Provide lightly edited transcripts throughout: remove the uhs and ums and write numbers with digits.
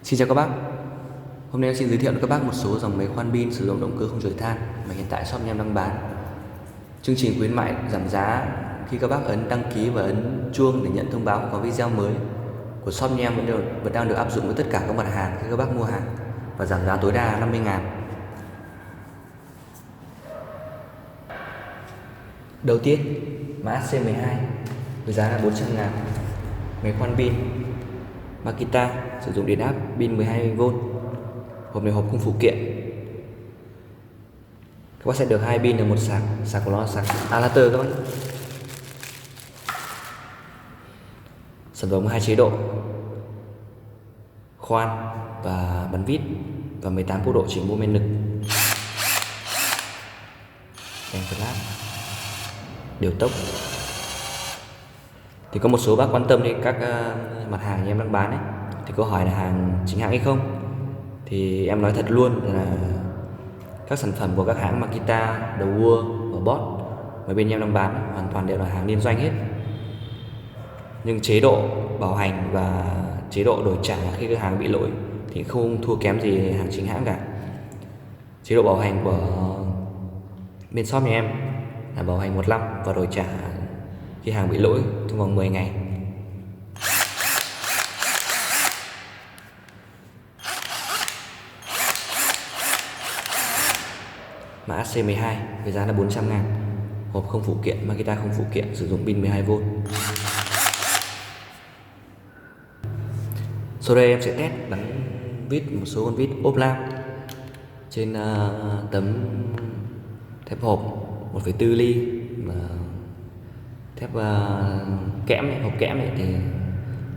Xin chào các bác. Hôm nay em xin giới thiệu với các bác một số dòng máy khoan pin sử dụng động cơ không chổi than mà hiện tại shop em đang bán. Chương trình khuyến mại giảm giá khi các bác ấn đăng ký và ấn chuông để nhận thông báo có video mới của shop em vẫn đang được áp dụng với tất cả các mặt hàng khi các bác mua hàng, và giảm giá tối đa 50.000. Đầu tiên, mã C12 với giá là 400.000. Máy khoan pin Makita sử dụng điện áp pin 12V. Hộp này hộp không phụ kiện. Các bác sẽ được 2 pin và một sạc. Sạc của nó là sạc adapter các bác. Sản phẩm có 2 chế độ: khoan và bắn vít, và 18 quốc độ chỉnh mô men lực. Đèn flash, điều tốc. Thì có một số bác quan tâm đến các mặt hàng em đang bán ấy, thì câu hỏi là hàng chính hãng hay không. Thì em nói thật luôn là các sản phẩm của các hãng Makita, The World và Bosch mà bên em đang bán hoàn toàn đều là hàng liên doanh hết. Nhưng chế độ bảo hành và chế độ đổi trả khi cái hàng bị lỗi thì không thua kém gì hàng chính hãng cả. Chế độ bảo hành của bên shop nhà em là bảo hành 1 năm và đổi trả khi hàng bị lỗi trong vòng 10 ngày. Mã C12 với giá là 400.000. Hộp không phụ kiện, Makita không phụ kiện, sử dụng pin 12V. Sau đây em sẽ test bắn vít một số con vít ốp lam trên tấm thép hộp 1,4 ly mà thép kẽm này, hộp kẽm này, thì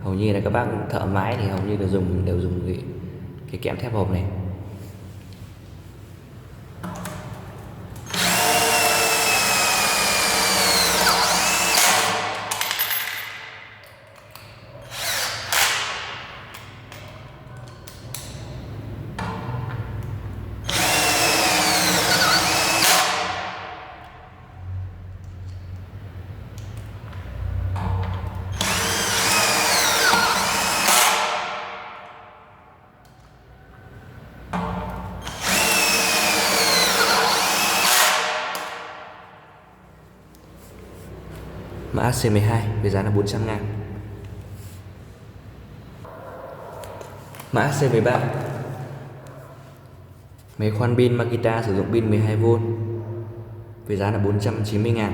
hầu như là các bác thợ mái thì hầu như đều dùng cái kẽm thép hộp này. Mã C12 với giá là 400.000. Mã C13 máy khoan pin Makita sử dụng pin 12V với giá là 490.000.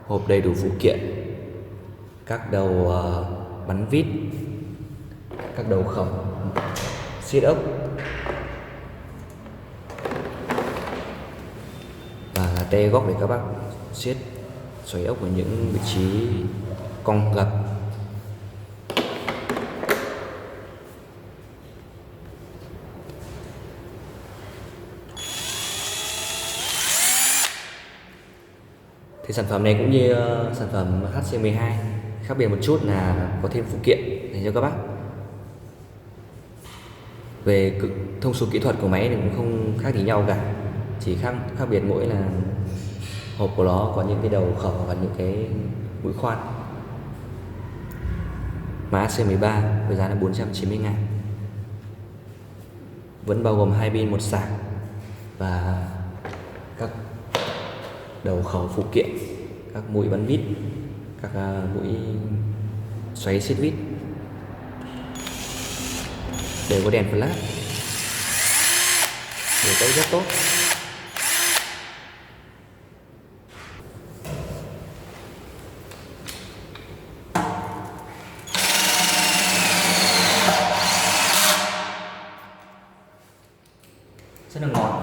Hộp đầy đủ phụ kiện: các đầu bắn vít, các đầu khẩu, siết ốc và te góc để các bác siết xoáy ốc ở những vị trí cong gập. Thì sản phẩm này cũng như sản phẩm HC12 khác biệt một chút là có thêm phụ kiện dành cho các bác. Về thông số kỹ thuật của máy thì cũng không khác gì nhau cả, chỉ khác biệt mỗi là hộp của nó có những cái đầu khẩu và những cái mũi khoan. Mã C13 với giá là 490.000. Vẫn bao gồm 2 pin, một sạc và các đầu khẩu phụ kiện, các mũi bắn vít, các mũi xoáy siết vít, đều có đèn flash, đều tốc rất tốt. Rất là ngọt.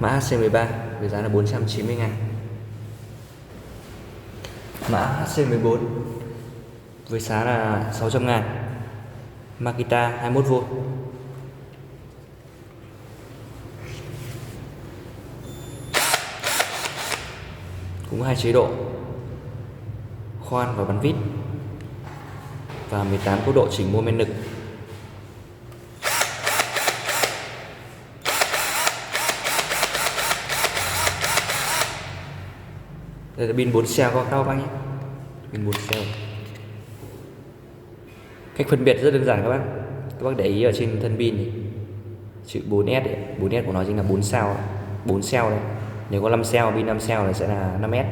Mã C13 với giá là 490.000. Mã HC14 với giá là 600.000. Makita 21V. cũng có 2 chế độ khoan và bắn vít, và 18 cấp độ chỉnh mô men lực. Đây là pin 4 cell các bác nhé, pin 4 cell. Cách phân biệt rất đơn giản các bác để ý ở trên thân pin này, chữ 4S ấy, 4S của nó chính là 4 sao, 4 cell đây. Nếu có 5 cell, pin 5 cell này sẽ là 5S.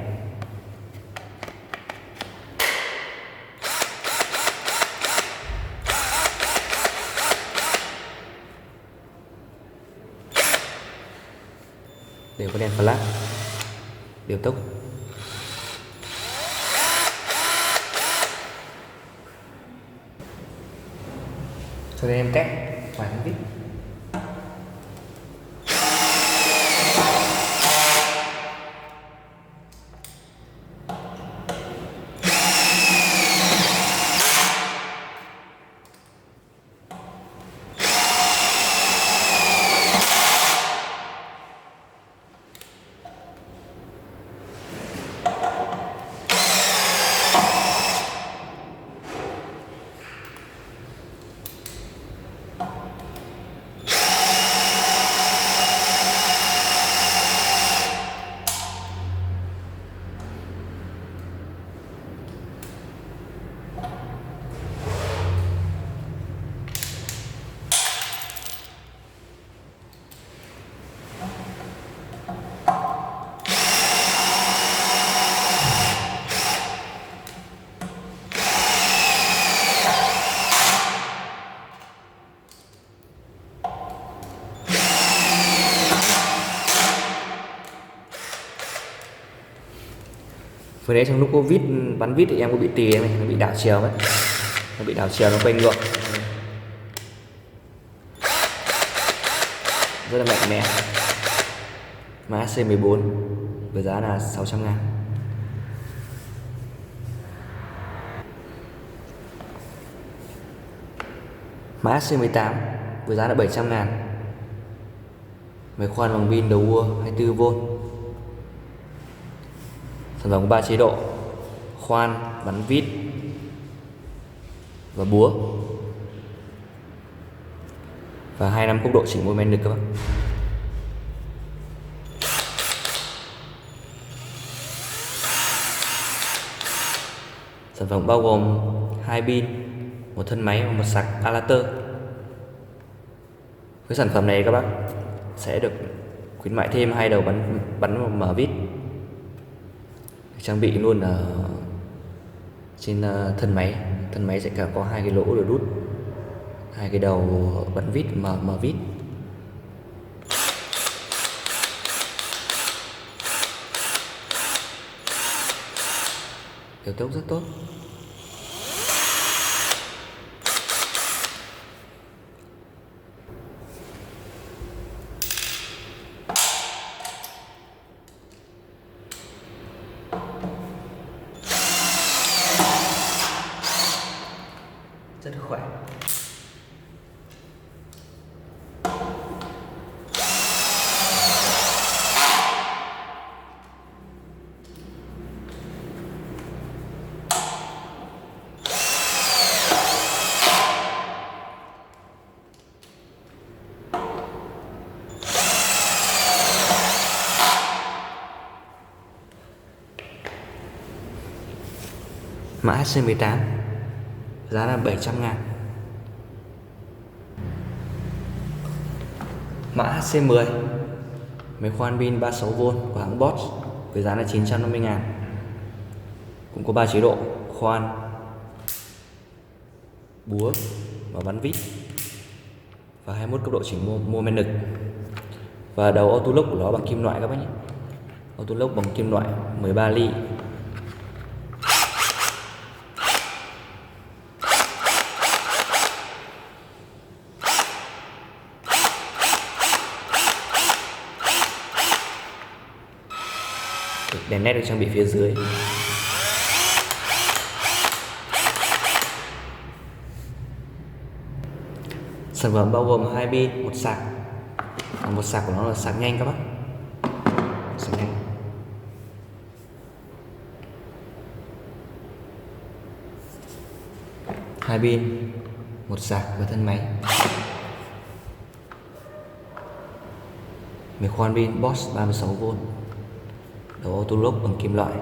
Đều có đèn flash, điều tốc. Sau đây em test vài con vít. Vừa nãy trong lúc Covid bắn vít thì em có bị tì này, nó bị đảo chiều mất, nó bị đảo chiều, nó quay ngược, rất là mạnh mẽ. Mã C14 với giá là 600.000. Mã C18 với giá là 700.000. Máy khoan bằng pin đầu Ua 24V. Sản phẩm có 3 chế độ: khoan, bắn vít và búa, và 25 cấp độ chỉnh mô men lực các bạn. Sản phẩm bao gồm 2 pin, 1 thân máy và 1 sạc adapter. Với sản phẩm này các bác sẽ được khuyến mại thêm 2 đầu bắn và mở vít, trang bị luôn ở trên thân máy. Thân máy sẽ cả có 2 cái lỗ để đút 2 cái đầu bắn vít, mở vít. Điều tốc rất tốt. Rất khỏe. Mã C18 giá là 700.000. Mã C10 máy khoan pin 36V của hãng Bosch với giá là 950.000. Cũng có 3 chế độ: khoan, búa và bắn vít, và 21 cấp độ chỉnh mô men lực. Và đầu auto lock của nó bằng kim loại các bác nhé. Auto lock bằng kim loại 13 ly. Đèn led được trang bị phía dưới. Sản phẩm bao gồm 2 pin, 1 sạc. Một sạc của nó là sạc nhanh các bác, sạc nhanh. 2 pin, 1 sạc và thân máy. Máy khoan pin Bosch 36V, đầu auto lock bằng kim loại.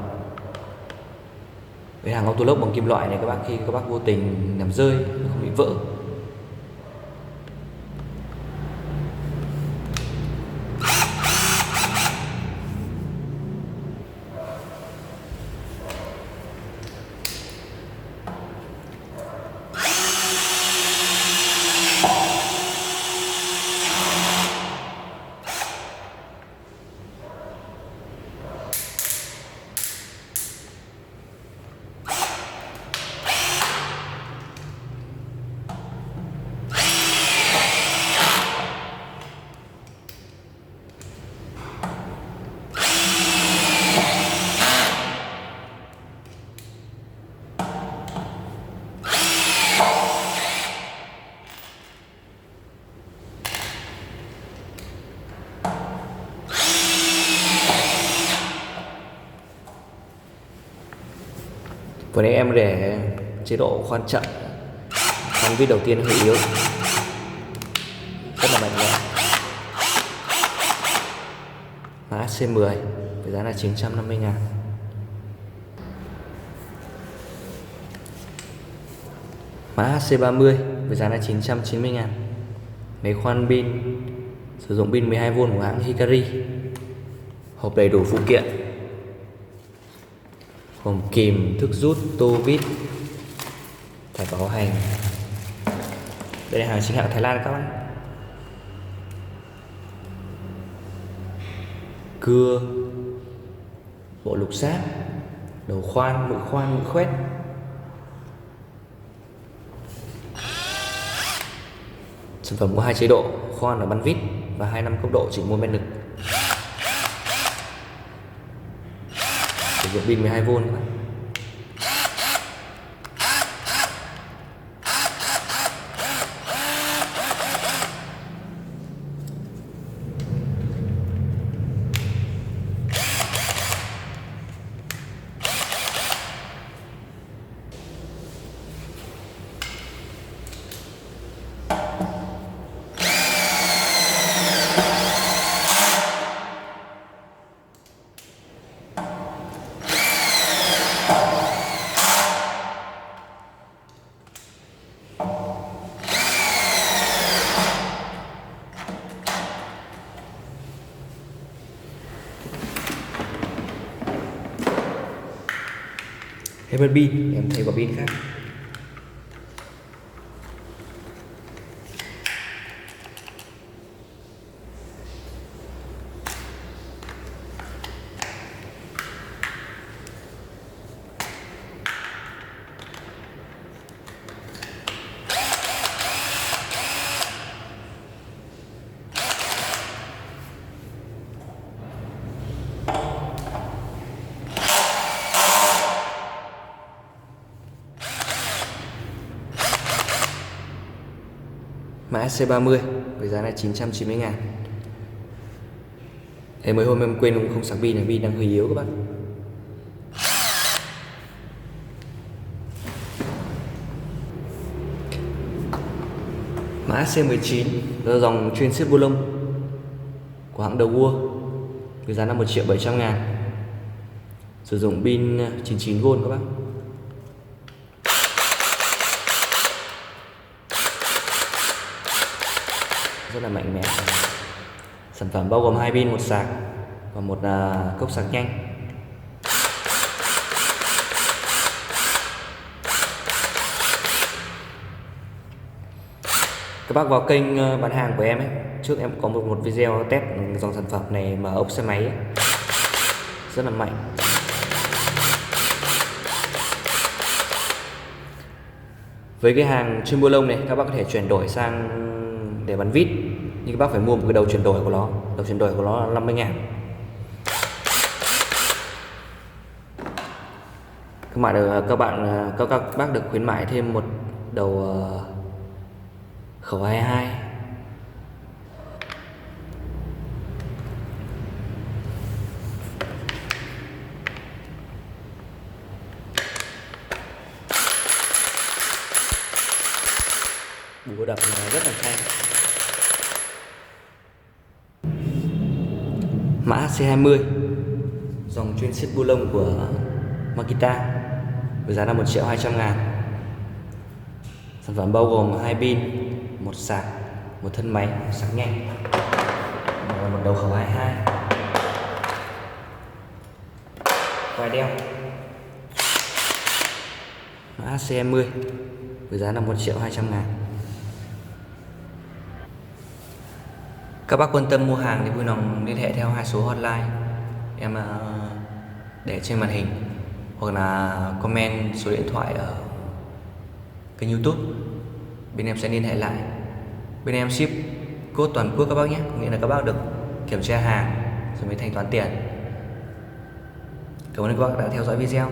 Với hàng auto lock bằng kim loại này các bác, khi các bác vô tình làm rơi nó không bị vỡ. Vừa nãy em để chế độ khoan chậm, trong vít đầu tiên hơi yếu, rất là mạnh mẽ. Mã AC10 với giá là 950.000. Mã AC30 với giá là 990.000. Máy khoan pin sử dụng pin 12V của hãng Hikari. Hộp đầy đủ phụ kiện gồm kìm, thước rút, tô vít, thẻ bảo hành. Đây là hàng chính hãng Thái Lan các bạn. Cưa, bộ lục xác, đầu khoan, mũi khoét. Sản phẩm có 2 chế độ, khoan là bắn vít và 25 cấp độ chỉnh môn men lực. Sử dụng pin 12V các bạn. Hết mất pin, em thay vào pin khác. Mã C30 với giá là 990.000. Mấy hôm em quên không sạc pin, pin đang hơi yếu các bạn. Mã C19 là dòng chuyên xếp bu lông của hãng đầu Wua với giá là 1.700.000. Sử dụng pin 99V các bác. Rất là mạnh mẽ. Sản phẩm bao gồm 2 pin, 1 sạc và 1 cốc sạc nhanh. Các bác vào kênh bán hàng của em ấy, trước em có một video test dòng sản phẩm này mở ốc xe máy ấy. Rất là mạnh. Với cái hàng chuyên bu lông này, các bác có thể chuyển đổi sang để bắn vít, nhưng các bác phải mua một cái đầu chuyển đổi của nó. Đầu chuyển đổi của nó là 50.000. Các bác được khuyến mãi thêm một đầu khẩu 22. búa đập rất là thanh. Mã C20 dòng chuyên siết bu lông của Makita với giá là 1.200.000. Sản phẩm bao gồm 2 pin, một sạc, một thân máy sạc nhanh và một đầu khẩu 22, quai đeo. Mã C20 với giá là 1.200.000. Các bác quan tâm mua hàng thì vui lòng liên hệ theo 2 số hotline em để trên màn hình, hoặc là comment số điện thoại ở kênh YouTube. Bên em sẽ liên hệ lại. Bên em ship code toàn quốc các bác nhé, nghĩa là các bác được kiểm tra hàng rồi mới thanh toán tiền. Cảm ơn các bác đã theo dõi video.